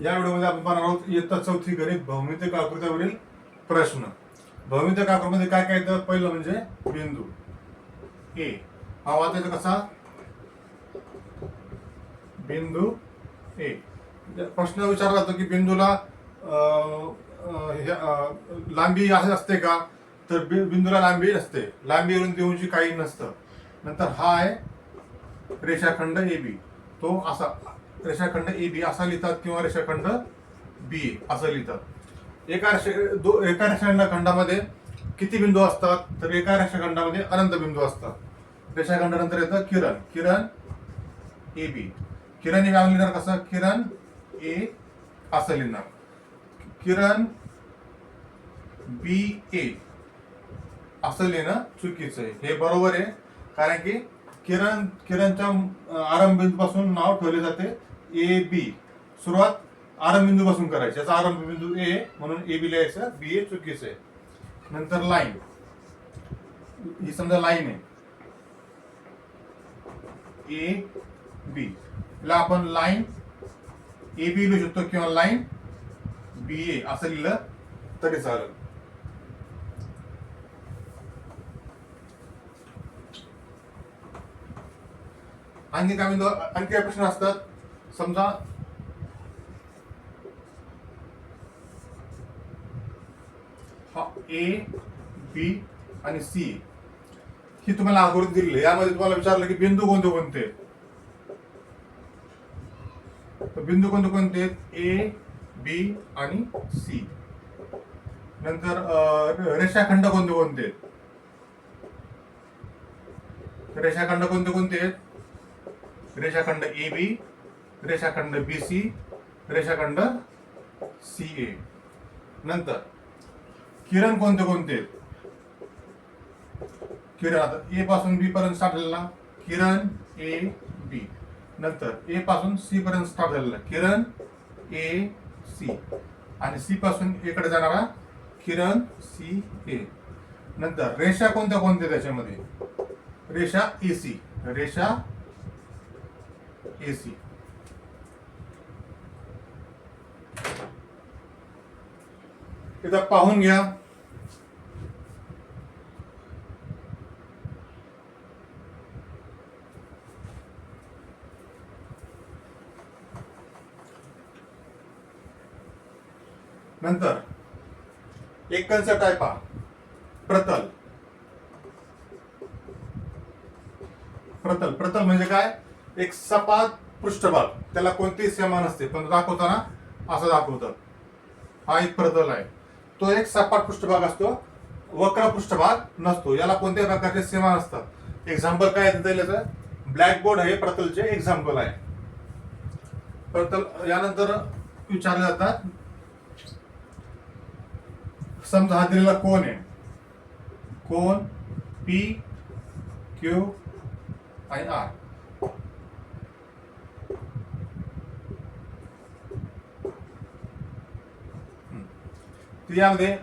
या व्हिडिओमध्ये आपण पाहणार आहोत इयत्ता चौथी गणित भौमितिक आकृत्यावरील प्रश्न. भौमितिक आकृतीमध्ये काय काय येतं? पहिलं म्हणजे बिंदू ए. हा वाचायचा कसा? बिंदू ए. प्रश्न विचारला जातो की बिंदूला लांबी असते का? तर बिंदूला लांबी नसते. लांबी रुंदी उंची काही नसतं. नंतर हा आहे रेषाखंड ए बी. तो असा रेषाखंड ए बी असा लिहितात किंवा रेषाखंड बी असं लिहितात. एका रेषाखंडामध्ये किती बिंदू असतात? तर एका रेषाखंडामध्ये अनंत बिंदू असतात. रेषाखंडानंतर येतं किरण. किरण ए बी. किरण हे लिहिणार कसं? किरण ए असं लिहिणार. किरण बी ए असं लिहिणं चुकीचं आहे. हे बरोबर आहे, कारण की किरणच्या आरंभ बिंदूपासून नाव ठेवले जाते ए बी. सुरुवात आरंभ बिंदू पासून करायची. याचा आरंभ बिंदू ए म्हणून ए बी लिहायचं. बी ए चुकीचं आहे. नंतर लाईन. ही समजा लाईन आहे ए बी. ला आपण लाईन ए बी लिहू शकतो किंवा लाईन बी ए असं लिहिलं तरी चालेल. आणखी काय प्रश्न असतात? समजा हा ए बी आणि सी ही तुम्हाला आकृती दिली. यामध्ये तुम्हाला विचारलं की बिंदू कोणते कोणते? बिंदू कोणते कोणते? ए बी आणि सी. नंतर रेषाखंड कोणते कोणते? रेषाखंड कोणते कोणते आहेत? रेषाखंड ए बी, रेषाखंड बी सी, रेषाखंड सी ए. नंतर किरण कोणते कोणते? किरण आता ए पासून बी पर्यंत स्टार्ट झालेला किरण ए बी. नंतर ए पासून सी पर्यंत स्टार्ट झालेला किरण ए सी. आणि सी पासून ए कडे जाणारा किरण सी ए. नंतर रेषा कोणत्या कोणत्या त्याच्यामध्ये? रेषा ए सी. रेषा एसी. इथं पाहून घ्या. नंतर एक कन्सेप्ट आहे पहा, प्रतल. प्रतल म्हणजे काय? एक सपाट पृष्ठभाग, त्याला कोणतीही सीमा नसते पण दाखवताना असं दाखवतात. हा एक प्रतल आहे. तो एक सपाट पृष्ठभाग असतो, वक्र पृष्ठभाग नसतो. याला कोणत्याही प्रकारचे सीमा नसतात. एक्झाम्पल काय दिलं? ब्लॅकबोर्ड हे प्रतलचे एक्झाम्पल आहे. प्रतल यानंतर विचारले जातात. समजा हा दिलेला कोन आहे. कोन पी क्यू आणि आर. यामध्ये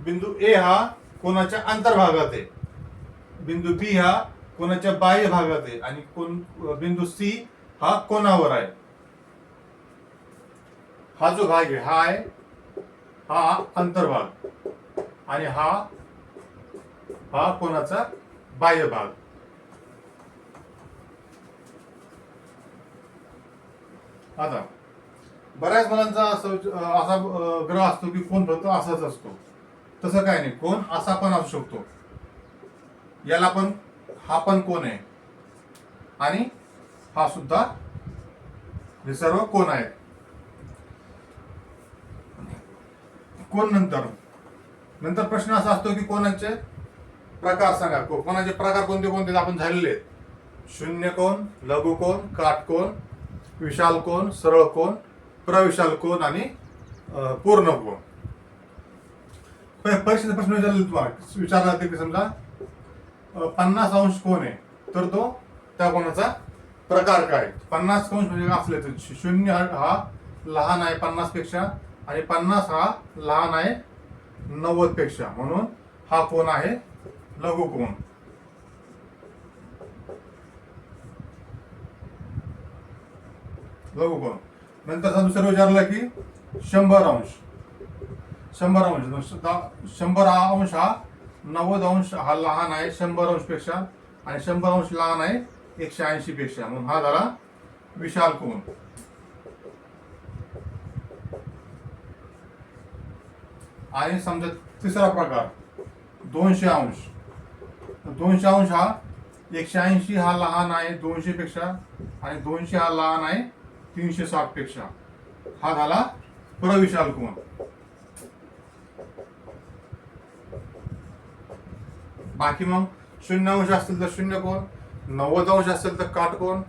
बिंदू ए हा कोणाच्या अंतर्भागात आहे, बिंदू बी हा कोणाच्या बाह्य भागात आहे आणि बिंदू सी हा कोणावर आहे. हा जो भाग आहे हा अंतर्भाग आणि हा कोणाचा बाह्य भाग. आता बऱ्याच मुलांचा असा ग्रह असतो की कोण फक्त असाच असतो. तसं काय नाही, कोण असा पण असू शकतो. याला पण हा पण कोण आहे आणि हा सुद्धा, हे सर्व कोण आहेत. कोण नंतर प्रश्न असा असतो की कोणाचे प्रकार सांगा. कोणाचे प्रकार कोणते कोणते आपण झालेले आहेत? शून्य कोण, लघु कोण, काटकोण, विशाल कोण, सरळ कोण, प्रविशाल कोण आणि पूर्ण कोण. परीक्षेचा प्रश्न विचारला जाते की समजा 50 अंश कोण आहे, तर तो त्या कोणाचा प्रकार काय? 50 अंश म्हणजे असले तर 0 हा लहान आहे 50 पेक्षा आणि 50 हा लहान आहे 90 पेक्षा, म्हणून हा कोण आहे लघु कोण. लघु कोण नंतर दुसरं विचारलं की 100 अंश. 100 अंश हा 90 अंश हा लहान आहे 100 अंश पेक्षा, आणि 100 अंश लहान आहे 180 पेक्षा, म्हणून हा झाला विशाल कोन. आणि समजा तिसरा प्रकार 200 अंश. 200 अंश हा 180 हा लहान आहे 200 पेक्षा, आणि 200 हा लहान आहे 360 पेक्षा, हा झाला प्रविशाल कोन. बाकी मग 0 अंश असतील तर शून्य कोन, 90 अंश असेल तर काटकोन,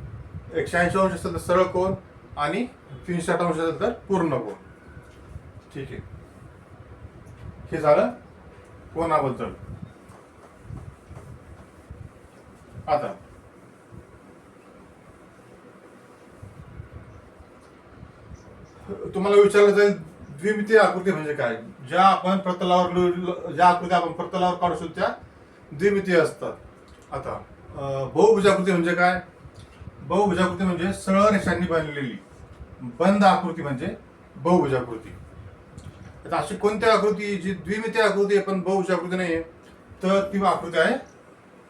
180 अंश असेल तर सरळ कोन, आणि 360 अंश असेल तर पूर्ण कोन. ठीक आहे, हे झालं कोनाबद्दल. आता तुम्हाला विचारलं जाईल द्विमितीय आकृती म्हणजे काय. ज्या आकृती आपण प्रतलावर काढू शकतो त्या द्विमितीय असतात. आता बहुभुजाकृती म्हणजे काय. बहुभुजाकृती म्हणजे सरळ रेषांनी बनलेली बंद आकृती म्हणजे बहुभुजाकृती. आता अशी कोणती आकृती जी द्विमितीय आकृती आहे पण बहुभुजाकृती नाही आहे, तर ती आकृती आहे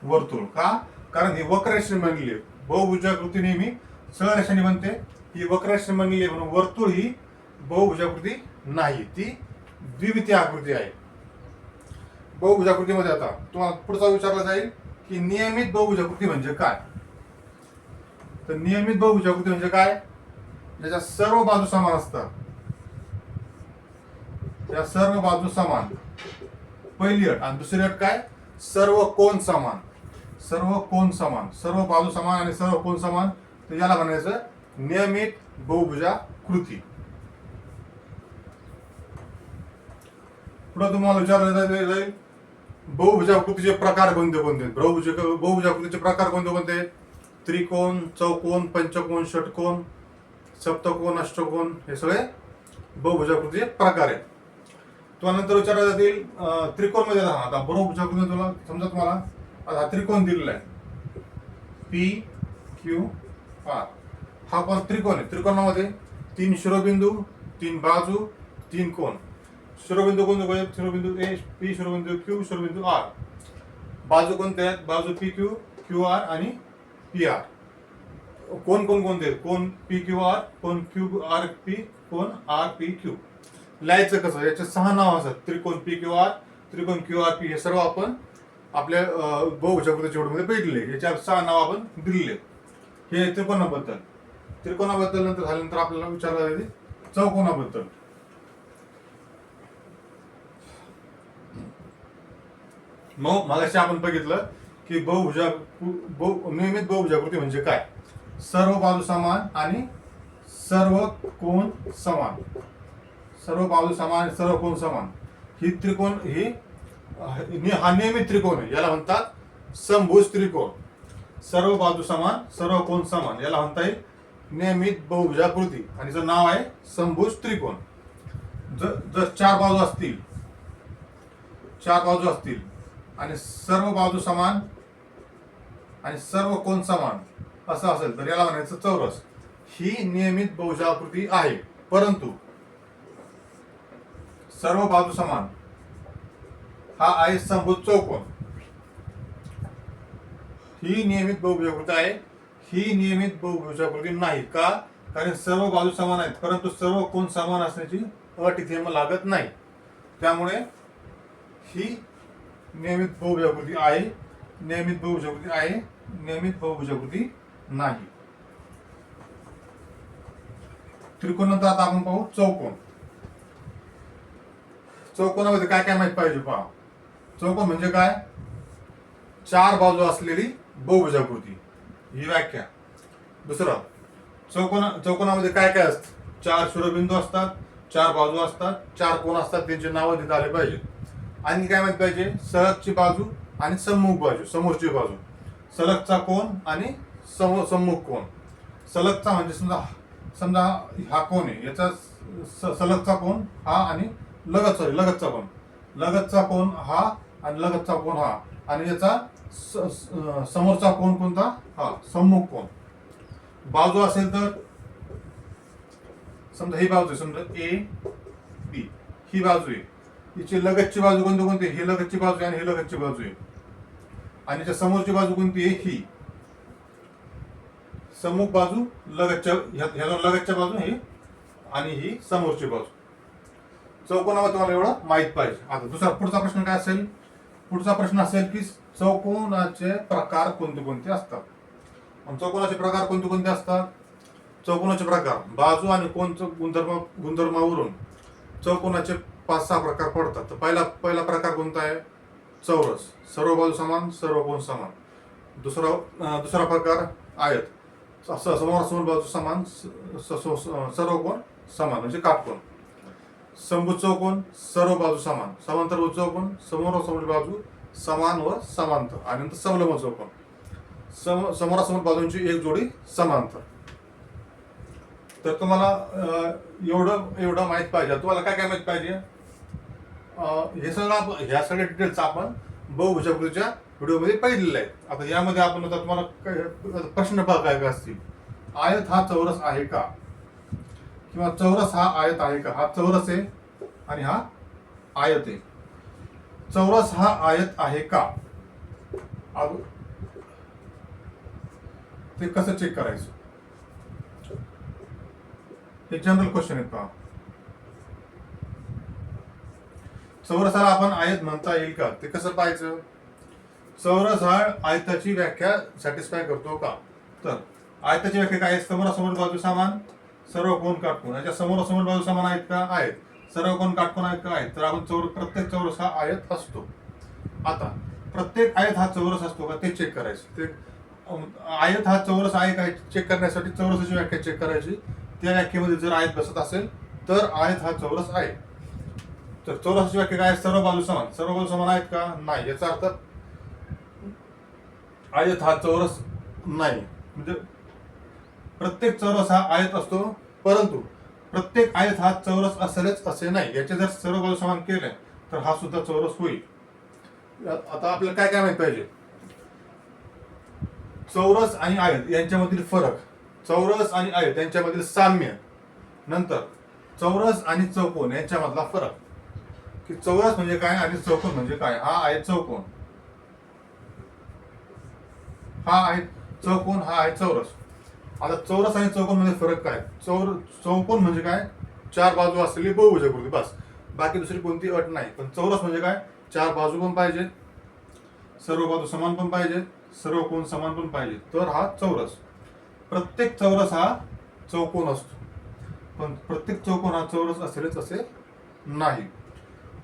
वर्तुळ. का, कारण ही वक्ररेषेने बनलेली आहे. बहुभुजाकृती नेहमी सरळ रेषांनी बनते, ही वक्ररेषेने बनलेली आहे, म्हणून वर्तुळ ही बहुभुजाकृती नाही, ती द्विमितीय आकृती आहे. बहुभुजाकृतीमध्ये आता तुम्हाला पुढचा विचारला जाईल की नियमित बहुभुजाकृती म्हणजे काय. तर नियमित बहुभुजाकृती म्हणजे काय, ज्याच्या सर्व बाजू समान असतात. या सर्व बाजू समान, पहिली अट. आणि दुसरी अट काय, सर्व कोन समान. सर्व कोन समान, सर्व बाजू समान आणि सर्व कोन समान, तर याला म्हणायचं नियमित बहुभुजाकृती. पुढे तुम्हाला विचारलं जाईल बहुभुजाकृतीचे प्रकार कोणते कोणते. बहुभुजाकृतीचे प्रकार कोणते कोणते. त्रिकोण, चौकोन, पंचकोन, षटकोन, सप्तकोन, अष्टकोन, हे सगळे बहुभुजाकृतीचे प्रकार आहेत. तुम्हाला नंतर विचारले जातील त्रिकोण मध्ये. आता बहुभुजाकृती तुला समजा तुम्हाला आता त्रिकोण दिलेला आहे पी क्यू आर. हा पण त्रिकोण आहे. त्रिकोणामध्ये 3 शिरोबिंदू, 3 बाजू, 3 कोण. शिरोबिंदू कोणते, शिरोबिंदू ए पी, शिरोबिंदू क्यू, शिरोबिंदू आर. बाजू कोणते आहेत, बाजू पी क्यू, क्यू आर आणि पी आर. कोण कोण कोणते, कोण पी क्यू आर, कोण क्यू आर पी, कोण आर पी क्यू. लिहायचं कसं, याचे 6 नाव असतात. त्रिकोण पी क्यू आर, त्रिकोण क्यू आर पी, हे सर्व आपण आपल्या बहुभुजाकृतीच्या मध्ये बघितले. याच्या 6 नाव आपण दिलेले. हे त्रिकोणाबद्दल. त्रिकोणाबद्दल नंतर झाल्यानंतर आपल्याला विचारलं जाईल चौकोनाबद्दल. मग मागाशी आपण बघितलं की नियमित बहुभुजाकृती म्हणजे काय. सर्व बाजू समान आणि सर्व कोन समान. सर्व बाजू समान, सर्व कोन समान. ही त्रिकोण हा नियमित त्रिकोण आहे, याला म्हणतात समभुज त्रिकोण. सर्व बाजू समान, सर्व कोन समान, याला म्हणता येईल नियमित बहुभुजाकृती, आणि जर नाव आहे समभुज त्रिकोण. जर 4 बाजू असतील, 4 बाजू असतील आणि सर्व बाजू समान आणि सर्व कोन समान असं असेल तर याला म्हणायचं चौरस. ही नियमित बहुभुजाकृती आहे. परंतु सर्व बाजू समान हा आहे समभुज चौकोन. ही नियमित बहुभुजाकृती आहे, ही नियमित बहुभुजाकृती नाही. का, कारण सर्व बाजू समान आहेत परंतु सर्व कोन समान असण्याची अट इथे मग लागत नाही. त्यामुळे ही नियमित बहुभुजाकृती आहे, नियमित बहुभुजाकृती आहे, नियमित बहुभुजाकृती नाही. त्रिकोण नंतर आता आपण पाहू चौकोन. चौकोनामध्ये काय काय माहित पाहिजे पहा. चौकोन म्हणजे काय, 4 बाजू असलेली बहुभुजाकृती, ही व्याख्या. दुसरं, चौकोनामध्ये काय काय असतं. 4 शिरोबिंदू असतात, 4 बाजू असतात, 4 कोन असतात, त्यांची नावं देता आले पाहिजे. आणि काय माहित पाहिजे, सलगची बाजू आणि सम्मुख बाजू, समोरची बाजू. सलगचा कोन आणि सम्मुख कोन. सलगचा म्हणजे समजा हा कोन आहे, याचा सलगचा कोन हा आणि लगतचा कोन. लगतचा कोन हा आणि लगतचा कोन हा, आणि याचा समोरचा कोन कोणता, हा सम्मुख कोन. बाजू असेल तर समजा ही बाजू आहे, समजा ए बी ही बाजू आहे, हिची लगतची बाजू कोणती ही लगतची बाजू आहे आणि ही लगतची बाजू आहे, आणि त्याच्या समोरची बाजू कोणती आहे ही सम्मुख बाजू लगतच्या ह्या लगतच्या बाजू ही आणि ही समोरची बाजू. चौकोनामध्ये तुम्हाला एवढं माहित पाहिजे. आता पुढचा प्रश्न काय असेल? पुढचा प्रश्न असेल की चौकोनाचे प्रकार कोणते कोणते असतात. चौकोनाचे प्रकार कोणते कोणते असतात? चौकोनाचे प्रकार बाजू आणि कोणचं गुणधर्मावरून चौकोनाचे 5-6 प्रकार पडतात. तर पहिला प्रकार कोणता आहे? चौरस, सर्व बाजू समान, सर्व कोण समान. दुसरा प्रकार आयत, समोरासमोर बाजू समान, सर्व कोण समान म्हणजे काटकोन. समभुज चौकोन, सर्व बाजू समान. समांतरभुज चौकोन, समोरासमोर बाजू समान व समांतर. आणि नंतर समलंब चौकोन, समोरासमोर बाजूंची एक जोडी समांतर. तर तुम्हाला एवढं माहित पाहिजे. तुम्हाला काय काय माहित पाहिजे? ह्या सगळ्या डिटेल्स आपण बहुभुजाकृतीच्या व्हिडिओमध्ये पाहिलेलं आहे. आता यामध्ये आपण आता तुम्हाला प्रश्न काय असतील? आयत हा चौरस आहे का? किंवा चौरस हा आयत आहे का? हा चौरस आहे आणि हा आयत आहे. चौरस हा आयत आहे का? ते कसं चेक करायचं? हे जनरल क्वेश्चन आहेत पहा. चौरसाला आपण आयत म्हणता येईल का? ते कसं पाहायचं? चौरस हा आयताची व्याख्या सॅटिस्फाय करतो का? तर आयताची व्याख्या काय आहे? समोरासमोर बाजू समान, सर्व कोण काटकोन. याच्या समोरासमोर बाजू समान आहेत का? आहेत. सर्व कोण काटकोन आहेत का? आहेत. तर आपण प्रत्येक चौरस हा आयत असतो. आता प्रत्येक आयत हा चौरस असतो का ते चेक करायचं. ते आयत हा चौरस आहे का चेक करण्यासाठी चौरसाची व्याख्या चेक करायची. त्या व्याख्येमध्ये जर आयत बसत असेल तर आयत हा चौरस आहे. तर चौरसाची व्याख्या काय? सर्व बाजू समान. सर्व बाजू समान आहेत का? नाही. याचा अर्थ आयत हा चौरस नाही. म्हणजे प्रत्येक चौरस हा आयत असतो, परंतु प्रत्येक आयत हा चौरस असेलच असे नाही. याचे जर सर्व बाजू समान केले तर हा सुद्धा चौरस होईल. आता आपल्याला काय काय माहित पाहिजे? चौरस आणि आयत यांच्यामधील फरक, चौरस आणि आयत यांच्यामधील साम्य, नंतर चौरस आणि चौकोन यांच्यामधला फरक, की चौरस म्हणजे काय आणि चौकोन म्हणजे काय. हा आहे चौकोन, हा आहे चौकोन, हा आहे चौरस. आता चौरस आणि चौकोन मध्ये फरक काय? चौकोन म्हणजे काय? 4 बाजू असलेली बहुभुजाकृती, बस. बाकी दुसरी कोणती अट नाही. पण चौरस म्हणजे काय? 4 बाजू पण पाहिजे, सर्व बाजू समान पण पाहिजे, सर्व कोण समान पण पाहिजे, तर हा चौरस. प्रत्येक चौरस हा चौकोन असतो, पण प्रत्येक चौकोन हा चौरस असेलच असे नाही.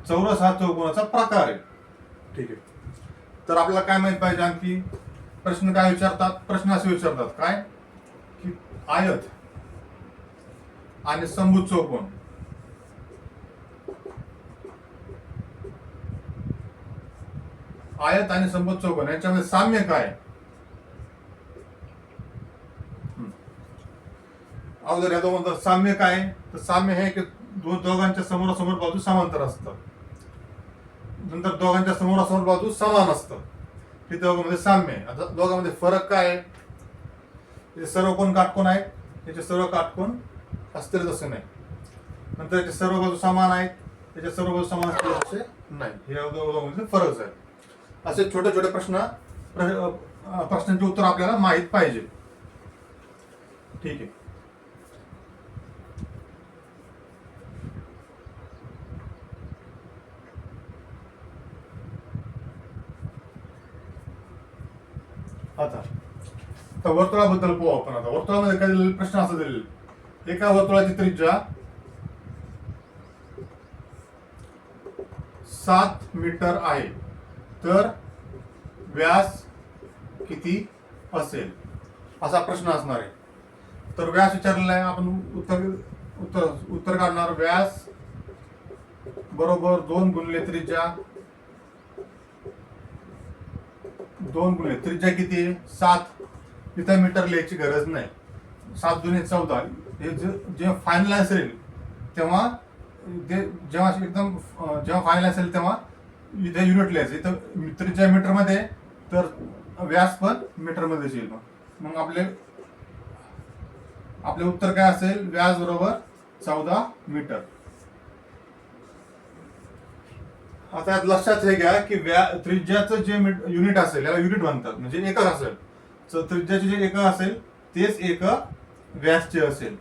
चौरस हा चौकोनाचा प्रकार आहे. ठीक आहे. तर आपल्याला काय माहित पाहिजे आणखी? प्रश्न काय विचारतात? प्रश्न असे विचारतात काय, की आयत आणि समभुज चौकोन आयत आणि समभुज चौकोन यांच्यामध्ये साम्य काय? अगोदर या दोघांचं साम्य काय? तर साम्य हे की दोघांच्या समोरासमोर बाजू समांतर असतात, नंतर दोघांच्या समोरासमोर बाजू समान असतात. हे दोघांमध्ये साम्य आहे. आता दोघांमध्ये फरक काय आहे? याचे सर्व कोण काटकोन आहेत, याचे सर्व काटकोन असतील तसे नाही. नंतर याचे सर्व बाजू समान आहेत, त्याच्या सर्व बाजू समान असतील तसे नाही. हे दोघांमध्ये फरक आहे. असे छोटे छोटे प्रश्नांचे उत्तर आपल्याला माहित पाहिजे. ठीक आहे. आता वर्तुळाबद्दल पाहू आपण. आता वर्तुळामध्ये काय दिलेले प्रश्न असं दिलेले, एका वर्तुळाची त्रिज्या 7 मीटर आहे, तर व्यास किती असेल, असा प्रश्न असणार आहे. तर व्यास विचारलेला आहे, आपण उत्तर काढणार. व्यास बरोबर 2 गुणिले त्रिज्या, 2 गुणिले त्रिज्या किती आहे? 7. तिथं मीटर लिहायची गरज नाही. 7 दुने 14. हे जेव्हा फायनल असेल तेव्हा जेव्हा फायनल असेल तेव्हा इथे युनिट लिहायचं. इथं त्रिज्या मीटर मध्ये, तर व्यास पण मीटर मध्ये येईल. मग आपले उत्तर काय असेल? व्यास बरोबर 14 मीटर. आता यात लक्षात हे घ्या की त्रिज्याचं जे युनिट असेल याला युनिट म्हणतात, म्हणजे एकक असेल. तर त्रिज्याचे जे एकक असेल तेच एकक व्यासचे असेल.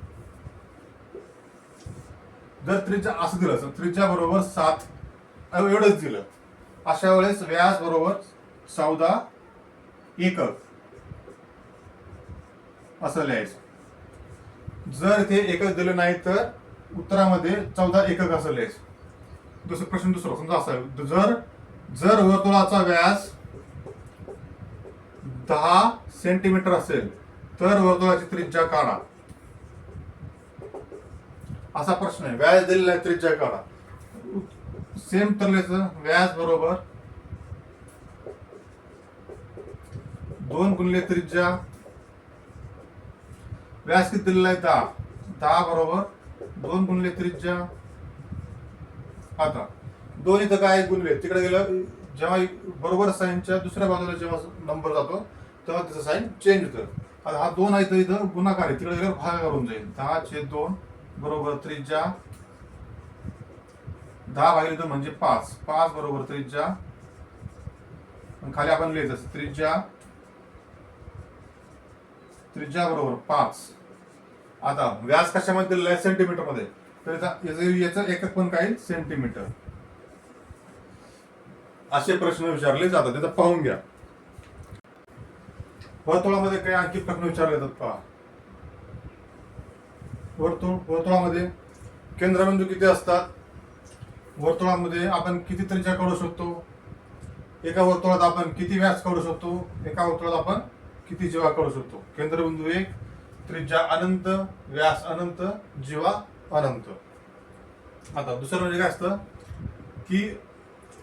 जर त्रिज्या असं दिलं तर त्रिज्या बरोबर 7 एवढंच दिलं, अशा वेळेस व्यास बरोबर 14 एकक असं लिहायचं. जर ते एकक दिलं नाही तर उत्तरामध्ये 14 एकक असं लिहायचं. प्रश्न दुसरा समजा असा, जर वर्तुळाचा व्यास 10 सेंटीमीटर असेल तर वर्तुळाची त्रिज्या काढा. असा प्रश्न आहे. व्यास दिलेला आहे, त्रिज्या काढा. सेम तर व्यास बरोबर 2 गुणिले त्रिज्या. व्यास किती दिलेला आहे? 10. 10 बरोबर 2 गुणिले त्रिज्या. आता 2 इथं काय गुणले, तिकडे गेलं जेव्हा बरोबर साईनच्या दुसऱ्या बाजूला जेव्हा नंबर जातो तेव्हा त्याचं साईन चेंज होतं. आता हा 2 आहे तर इथं गुणाकार आहे, तिकडे गेल्यावर भागाकार होऊन जाईल. 10/2 बरोबर त्रिज्या. 10/2 म्हणजे 5. 5 बरोबर त्रिज्या. खाली आपण लिहायचं त्रिज्या बरोबर 5. आता व्यास कशामध्ये दिलेला आहे? सेंटीमीटर मध्ये. तर याचं एकक पण काय? सेंटीमीटर. असे प्रश्न विचारले जातात. त्याचा पाहून घ्या. वर्तुळामध्ये काही आणखी प्रश्न विचारले जातात पहा. वर्तुळामध्ये केंद्रबिंदू किती असतात? वर्तुळामध्ये आपण किती त्रिज्या काढू शकतो? एका वर्तुळात आपण किती व्यास काढू शकतो? एका वर्तुळात आपण किती जीवा काढू शकतो? केंद्रबिंदू 1, त्रिज्या अनंत, व्यास अनंत, जीवा अनंत. आता दुसरं म्हणजे काय असतं की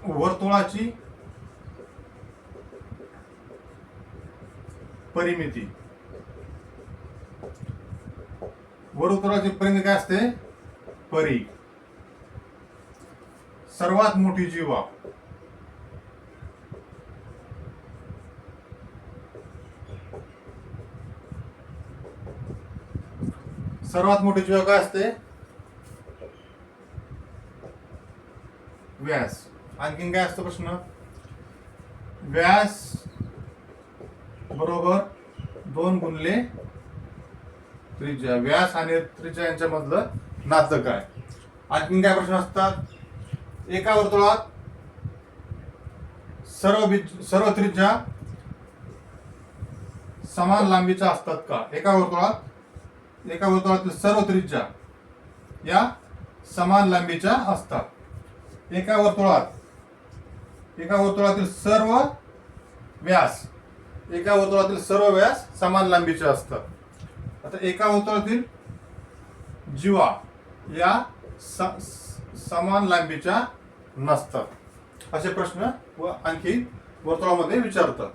वर्तुळाची परिमिती. वर्तुळाची परिमिती काय असते? परी. सर्वात मोठी जीवा. सर्वात मोठी जीवा काय असते? व्यास. आणखीन काय असतं प्रश्न? व्यास बरोबर 2 गुणिले त्रिज्या. व्यास आणि त्रिज्या यांच्यामधलं नातं काय? आणखीन काय प्रश्न असतात? एका वर्तुळात सर्व त्रिज्या समान लांबीच्या असतात का? एका वर्तुळातील सर्व त्रिज्या या समान लांबीच्या असतात. एका वर्तुळातील सर्व व्यास समान लांबीचे असतात. आता एका वर्तुळातील जीवा या समान लांबीच्या नसतात. असे प्रश्न व आणखी वर्तुळामध्ये विचारतात.